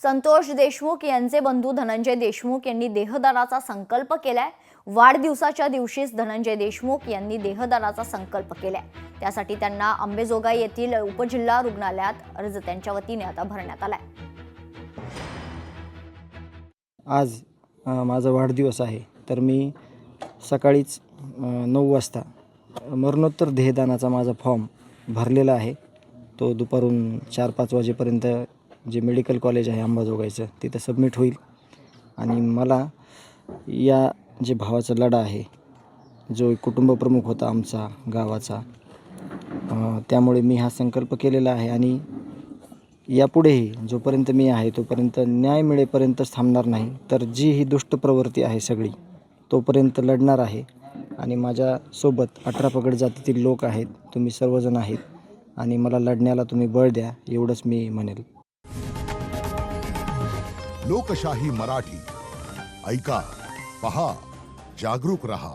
संतोष देशमुख यांचे बंधू धनंजय देशमुख यांनी देहदानाचा संकल्प केलाय। वाढदिवसाच्या दिवशीच धनंजय देशमुख यांनी देहदानाचा संकल्प केलाय। त्यासाठी त्यांना अंबेजोगाई येथील उपजिल्हा रुग्णालयात अर्ज त्यांच्या वतीने आता भरण्यात आलाय। आज माझा वाढदिवस आहे, तर मी सकाळीच 9 वाजता मरणोत्तर देहदानाचा माझा फॉर्म भरलेला आहे। तो दुपारून 4-5 वाजेपर्यंत जे मेडिकल कॉलेज आहे अंबाजोगाईचं तिथं सबमिट होईल। आणि मला या जे भावाचा लढा आहे, जो कुटुंब प्रमुख होता आमचा गावाचा, त्यामुळे मी हा संकल्प केलेला आहे। आणि यापुढेही जोपर्यंत मी आहे तोपर्यंत न्याय मिळेपर्यंतच थांबणार नाही, तर जी ही दुष्ट प्रवृत्ती आहे सगळी तोपर्यंत लढणार आहे। आणि माझ्यासोबत 18 पगड जातीतील लोक आहेत, तुम्ही सर्वजण आहेत, आणि मला लढण्याला तुम्ही बळ द्या, एवढंच मी म्हणेल। लोकशाही मराठी ऐका, पहा, जागरूक रहा।